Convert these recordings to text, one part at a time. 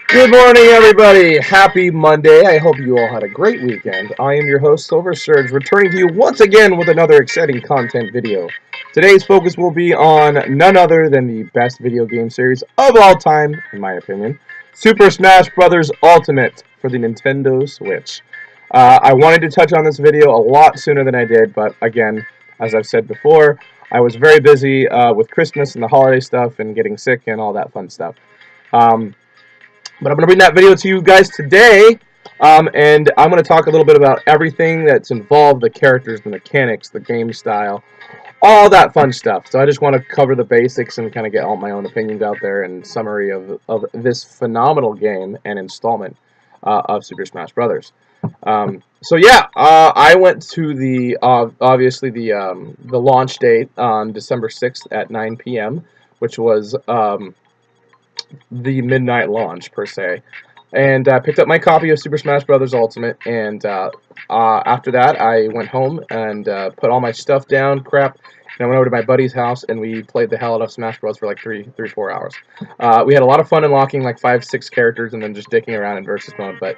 Good morning, everybody. Happy Monday. I hope you all had a great weekend. I am your host, Silver Surge, returning to you once again with another exciting content video. Today's focus will be on none other than the best video game series of all time, in my opinion, Super Smash Bros. Ultimate for the Nintendo Switch. I wanted to touch on this video a lot sooner than I did, but again, as I've said before, I was very busy with Christmas and the holiday stuff and getting sick and all that fun stuff. But I'm going to bring that video to you guys today, and I'm going to talk a little bit about everything that's involved, the characters, the mechanics, the game style, all that fun stuff. So I just want to cover the basics and kind of get all my own opinions out there and summary of this phenomenal game and installment of Super Smash Bros. So yeah, I went to the obviously the launch date on December 6th at 9 p.m., which was the midnight launch per se, and picked up my copy of Super Smash Bros. Ultimate, and after that I went home and put all my stuff down, crap, and I went over to my buddy's house and we played the hell out of Smash Bros. For like 4 hours. We had a lot of fun unlocking like 5-6 characters and then just dicking around in versus mode, but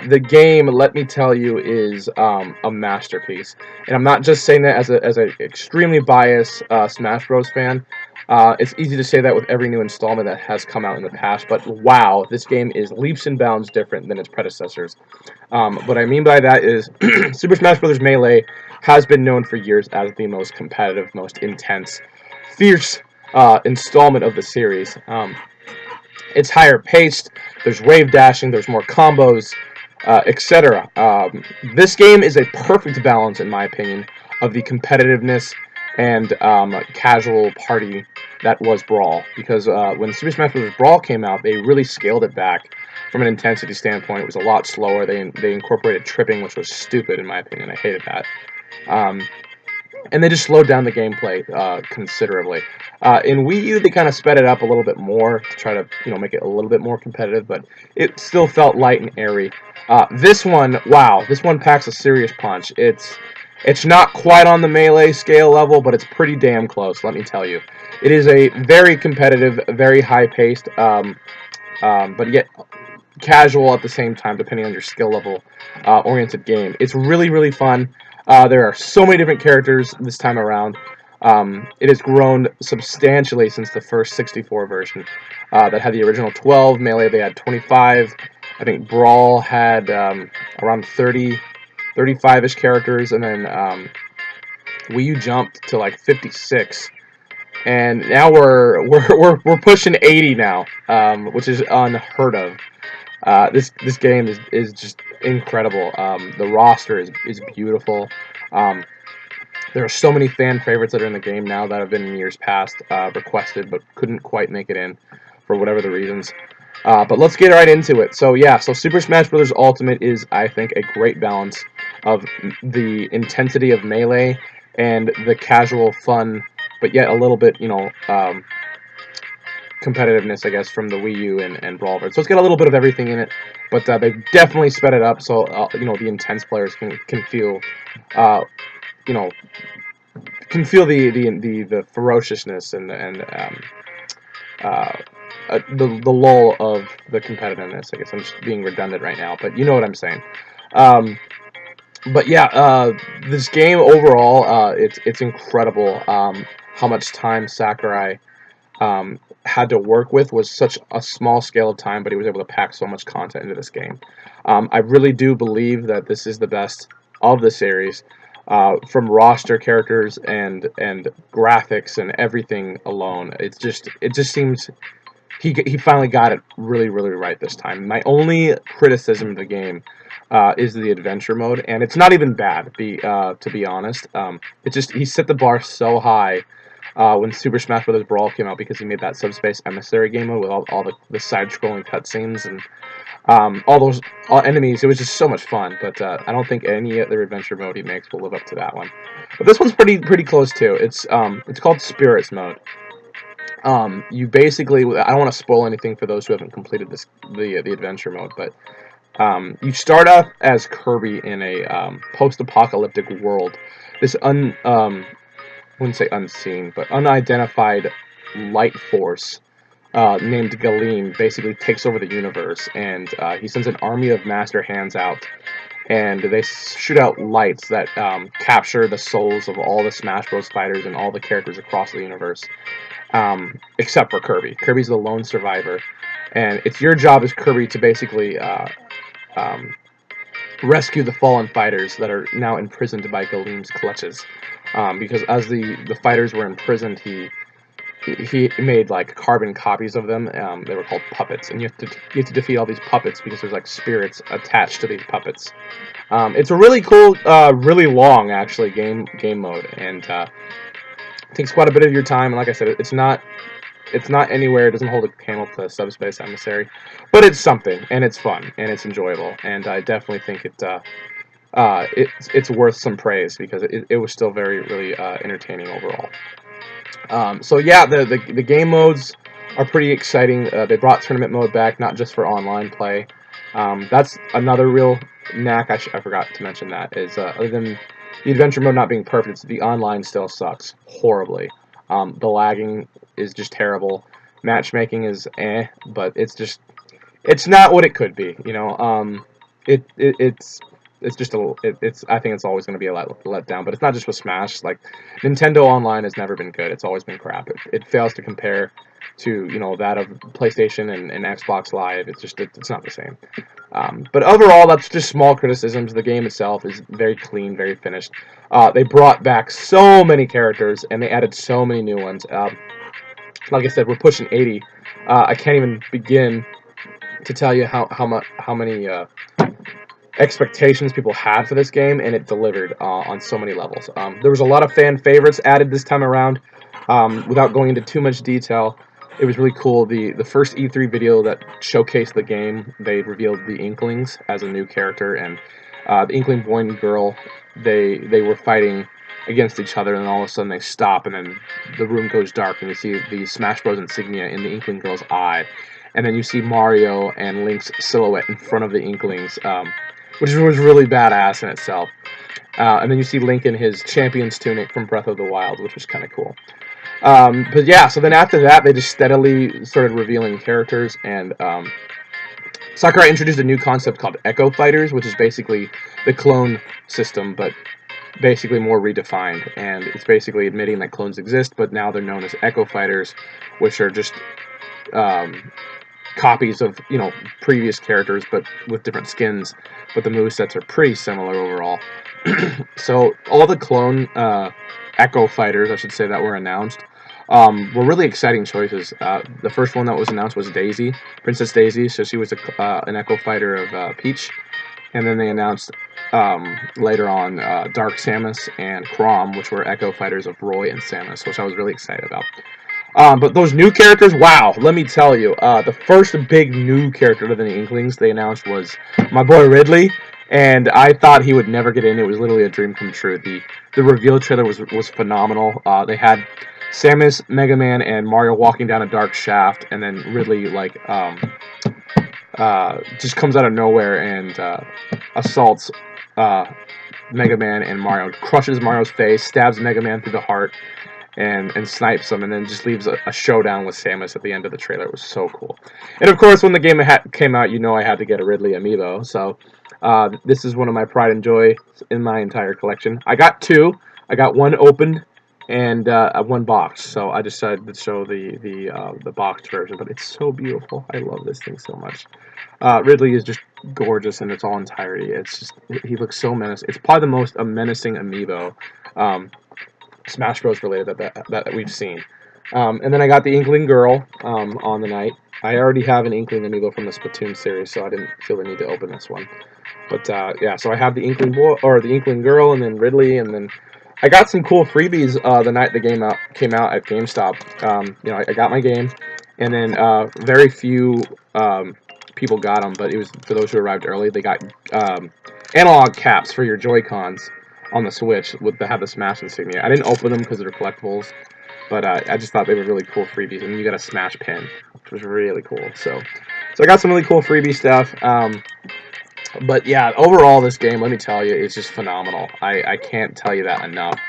the game, let me tell you, is a masterpiece, and I'm not just saying that as a extremely biased Smash Bros. Fan. It's easy to say that with every new installment that has come out in the past, but wow, this game is leaps and bounds different than its predecessors. What I mean by that is Super Smash Bros. Melee has been known for years as the most competitive, most intense, fierce installment of the series. It's higher paced, there's wave dashing, there's more combos, etc. This game is a perfect balance, in my opinion, of the competitiveness and casual party that was Brawl. Because when Super Smash Bros. Brawl came out, they really scaled it back from an intensity standpoint. It was a lot slower. They incorporated tripping, which was stupid in my opinion. I hated that. And they just slowed down the gameplay considerably. In Wii U, they kind of sped it up a little bit more to try to make it a little bit more competitive, but it still felt light and airy. This one, wow, this one packs a serious punch. It's not quite on the Melee scale level, but it's pretty damn close, let me tell you. It is a very competitive, very high-paced, but yet casual at the same time, depending on your skill level, oriented game. It's really, really fun. There are so many different characters this time around. It has grown substantially since the first 64 version that had the original 12. Melee, they had 25. I think Brawl had around 35-ish characters, and then Wii U jumped to like 56, and now we're pushing 80 now, which is unheard of. This game is just incredible. The roster is beautiful. There are so many fan favorites that are in the game now that have been in years past requested but couldn't quite make it in for whatever the reasons. But let's get right into it. So yeah, so Super Smash Bros. Ultimate is, I think, a great balance of the intensity of Melee and the casual fun, but yet a little bit, competitiveness, I guess, from the Wii U and Brawl. So it's got a little bit of everything in it, but they definitely sped it up so the intense players can feel, can feel the ferociousness and the lull of the competitiveness. I guess I'm just being redundant right now, but you know what I'm saying. But yeah, this game overall, it's incredible how much time Sakurai had to work with. Was such a small scale of time, but he was able to pack so much content into this game. I really do believe that this is the best of the series, from roster, characters, and graphics and everything alone. It just seems he finally got it really, really right this time. My only criticism of the game is the adventure mode, and it's not even bad, to be honest. It just, he set the bar so high when Super Smash Bros. Brawl came out, because he made that Subspace Emissary game mode with all the side-scrolling cutscenes and all those enemies. It was just so much fun, but I don't think any other adventure mode he makes will live up to that one. But this one's pretty close too. It's called Spirits mode. You basically, I don't want to spoil anything for those who haven't completed the adventure mode, but you start off as Kirby in a post-apocalyptic world. This wouldn't say unseen, but unidentified light force named Galim basically takes over the universe, and he sends an army of master hands out, and they shoot out lights that capture the souls of all the Smash Bros. Fighters and all the characters across the universe, except for Kirby. Kirby's the lone survivor, and it's your job as Kirby to basically um, rescue the fallen fighters that are now imprisoned by Galim's clutches. Because as the fighters were imprisoned, he made like carbon copies of them. They were called puppets, and you have to defeat all these puppets because there's like spirits attached to these puppets. It's a really cool, really long actually game mode, and takes quite a bit of your time. And like I said, it's not anywhere. It doesn't hold a candle to Subspace Emissary, but it's something, and it's fun, and it's enjoyable, and I definitely think it's worth some praise because it was still really entertaining overall. So yeah, the game modes are pretty exciting. They brought tournament mode back, not just for online play. That's another real knack. I forgot to mention that is other than the adventure mode not being perfect, the online still sucks horribly. The lagging is just terrible. Matchmaking is but it's not what it could be. You know, it's just I think it's always going to be a let down. But it's not just with Smash. Like Nintendo Online has never been good. It's always been crap. It fails to compare to that of PlayStation and Xbox Live. It's not the same. But overall, that's just small criticisms. The game itself is very clean, very finished. They brought back so many characters and they added so many new ones. Like I said, we're pushing 80. I can't even begin to tell you how many expectations people had for this game, and it delivered on so many levels. There was a lot of fan favorites added this time around. Without going into too much detail, it was really cool. The first E3 video that showcased the game, they revealed the Inklings as a new character, and the Inkling boy and girl, they were fighting against each other, and then all of a sudden they stop, and then the room goes dark, and you see the Smash Bros. Insignia in the Inkling girl's eye, and then you see Mario and Link's silhouette in front of the Inklings, which was really badass in itself. And then you see Link in his champion's tunic from Breath of the Wild, which was kind of cool. But yeah, so then after that, they just steadily started revealing characters, and Sakurai introduced a new concept called Echo Fighters, which is basically the clone system, but basically more redefined. And it's basically admitting that clones exist, but now they're known as Echo Fighters, which are just copies of previous characters, but with different skins. But the movesets are pretty similar overall. So all the clone Echo Fighters, I should say, that were announced were really exciting choices. The first one that was announced was Daisy, Princess Daisy. So she was an Echo Fighter of Peach. And then they announced later on Dark Samus and Chrom, which were Echo Fighters of Roy and Samus, which I was really excited about. But those new characters, wow, let me tell you, the first big new character other than the Inklings they announced was my boy Ridley, and I thought he would never get in. It was literally a dream come true. The reveal trailer was phenomenal. They had Samus, Mega Man, and Mario walking down a dark shaft, and then Ridley just comes out of nowhere and assaults Mega Man and Mario, crushes Mario's face, stabs Mega Man through the heart, and snipes him, and then just leaves a showdown with Samus at the end of the trailer. It was so cool. And of course, when the game came out, I had to get a Ridley amiibo, so this is one of my pride and joy in my entire collection. I got two. I got one opened and one boxed, so I decided to show the boxed version, but it's so beautiful. I love this thing so much. Ridley is just gorgeous in its all entirety. He looks so menacing. It's probably the most menacing amiibo Smash Bros. Related that we've seen. And then I got the Inkling Girl on the night. I already have an Inkling amiibo from the Splatoon series, so I didn't feel the need to open this one. But yeah, so I have the Inkling boy or the Inkling Girl, and then Ridley, and then I got some cool freebies the night the game came out at GameStop. I got my game, and then very few people got them, but it was for those who arrived early. They got analog caps for your Joy-Cons on the Switch that have the Smash insignia. I didn't open them because they're collectibles, but I just thought they were really cool freebies. And then you got a Smash pin, which was really cool. So I got some really cool freebie stuff. But yeah, overall, this game, let me tell you, is just phenomenal. I can't tell you that enough.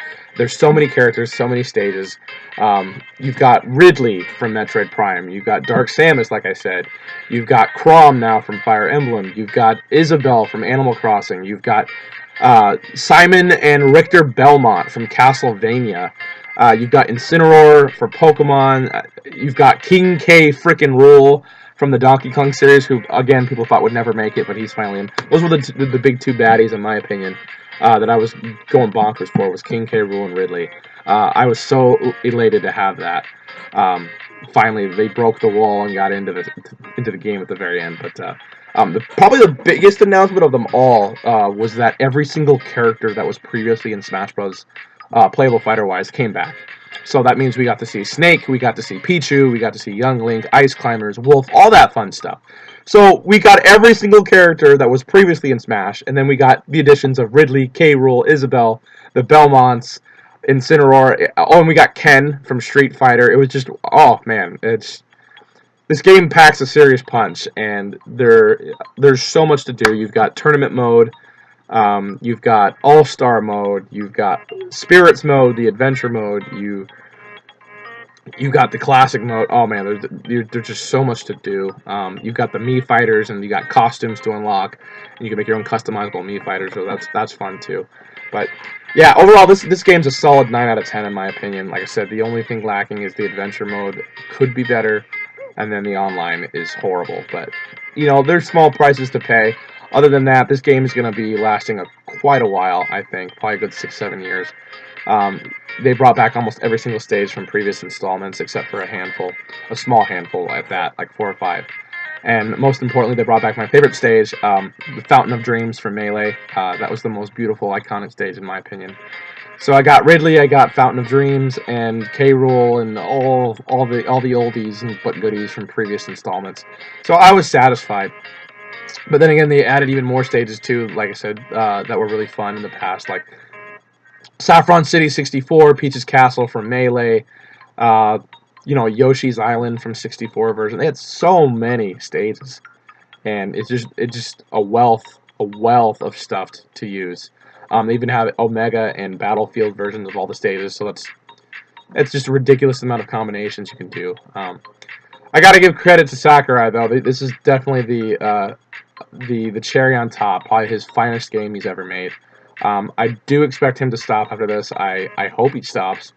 There's so many characters, so many stages. You've got Ridley from Metroid Prime. You've got Dark Samus, like I said. You've got Chrom now from Fire Emblem. You've got Isabelle from Animal Crossing. You've got Simon and Richter Belmont from Castlevania. You've got Incineroar for Pokemon. You've got King K frickin' Rool from the Donkey Kong series, who, again, people thought would never make it, but he's finally in. Those were the big two baddies, in my opinion, that I was going bonkers for, was King K. Rool and Ridley. I was so elated to have that. Finally, they broke the wall and got into the game at the very end. But probably the biggest announcement of them all was that every single character that was previously in Smash Bros. Playable fighter-wise came back. So that means we got to see Snake, we got to see Pichu, we got to see Young Link, Ice Climbers, Wolf, all that fun stuff. So we got every single character that was previously in Smash, and then we got the additions of Ridley, K. Rool, Isabelle, the Belmonts, Incineroar. Oh, and we got Ken from Street Fighter. It was just, oh man, this game packs a serious punch, and there's so much to do. You've got tournament mode. You've got All-Star mode, you've got Spirits mode, the Adventure mode, you've got the Classic mode. Oh man, there's just so much to do. You've got the Mii Fighters, and you got costumes to unlock, and you can make your own customizable Mii Fighters, so that's fun too. But yeah, overall, this game's a solid 9 out of 10 in my opinion. Like I said, the only thing lacking is the Adventure mode. Could be better, and then the online is horrible. But, you know, there's small prices to pay. Other than that, this game is going to be lasting quite a while, I think. Probably a good 6-7 years. They brought back almost every single stage from previous installments, except for a small handful at that, like 4 or 5. And most importantly, they brought back my favorite stage, the Fountain of Dreams from Melee. That was the most beautiful, iconic stage, in my opinion. So I got Ridley, I got Fountain of Dreams, and K. Rool, and all the oldies and but goodies from previous installments. So I was satisfied. But then again, they added even more stages too, like I said, that were really fun in the past, like Saffron City 64, Peach's Castle from Melee, you know, Yoshi's Island from 64 version. They had so many stages, and it's just a wealth of stuff to use. They even have Omega and Battlefield versions of all the stages, so it's just a ridiculous amount of combinations you can do. I got to give credit to Sakurai though. This is definitely the cherry on top, probably his finest game he's ever made. I do expect him to stop after this. I hope he stops.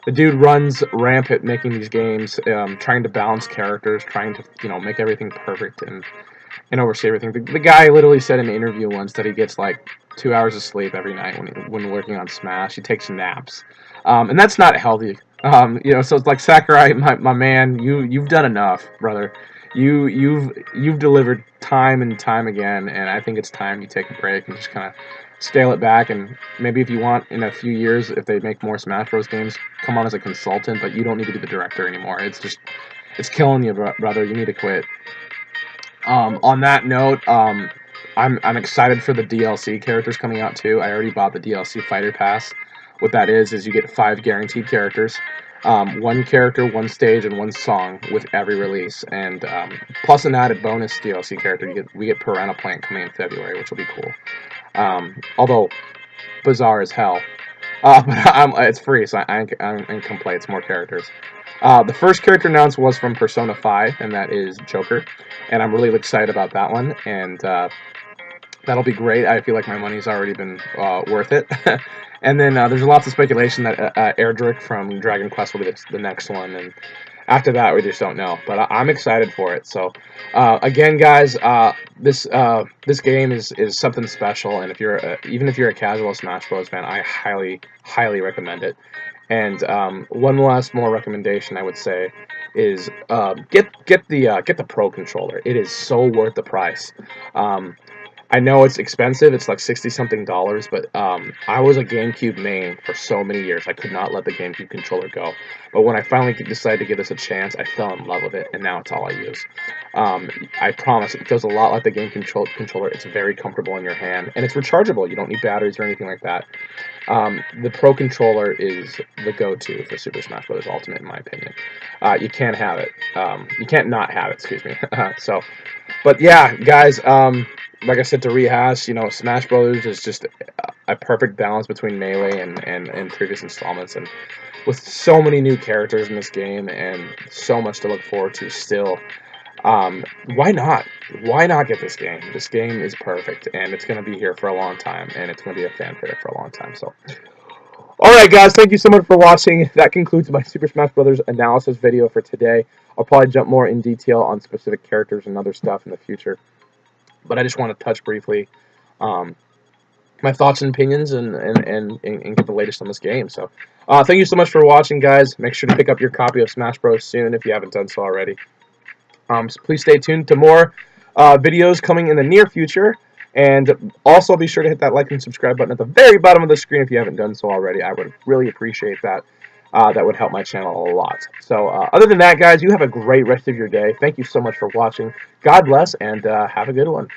The dude runs rampant making these games, trying to balance characters, trying to, you know, make everything perfect and oversee everything. The guy literally said in an interview once that he gets like 2 hours of sleep every night when working on Smash. He takes naps, and that's not healthy. You know, so it's like, Sakurai, my man, you've done enough, brother. You've delivered time and time again, and I think it's time you take a break and just kind of scale it back. And maybe if you want, in a few years, if they make more Smash Bros. Games, come on as a consultant, but you don't need to be the director anymore. It's killing you, brother. You need to quit. On that note, I'm excited for the DLC characters coming out too. I already bought the DLC Fighter Pass. What that is you get 5 guaranteed characters. 1 character, 1 stage, and 1 song with every release, and plus an added bonus DLC character. We get Piranha Plant coming in February, which will be cool. Although bizarre as hell, but it's free, so I can play. It's more characters. The first character announced was from Persona 5, and that is Joker, and I'm really excited about that one, and that'll be great. I feel like my money's already been worth it. And then there's lots of speculation that Erdrick from Dragon Quest will be the next one, and after that we just don't know. But I'm excited for it. So again, guys, this game is something special, and even if you're a casual Smash Bros. Fan, I highly recommend it. And one last more recommendation I would say is get the Pro controller. It is so worth the price. I know it's expensive, it's like $60-something, but I was a GameCube main for so many years. I could not let the GameCube controller go. But when I finally decided to give this a chance, I fell in love with it, and now it's all I use. I promise, it feels a lot like the game controller. It's very comfortable in your hand, and it's rechargeable. You don't need batteries or anything like that. The Pro controller is the go-to for Super Smash Bros. Ultimate, in my opinion. You can't have it. You can't not have it, excuse me. But yeah, guys, like I said, to rehash, you know, Smash Brothers is just a perfect balance between Melee and previous installments, and with so many new characters in this game and so much to look forward to still. Why not? Why not get this game? This game is perfect, and it's going to be here for a long time, and it's going to be a fan favorite for a long time. So, alright guys, thank you so much for watching. That concludes my Super Smash Bros. Analysis video for today. I'll probably jump more in detail on specific characters and other stuff in the future. But I just want to touch briefly my thoughts and opinions and get the latest on this game. So, thank you so much for watching, guys. Make sure to pick up your copy of Smash Bros. Soon if you haven't done so already. So please stay tuned to more videos coming in the near future. And also be sure to hit that like and subscribe button at the very bottom of the screen if you haven't done so already. I would really appreciate that. That would help my channel a lot. So other than that, guys, you have a great rest of your day. Thank you so much for watching. God bless, and have a good one.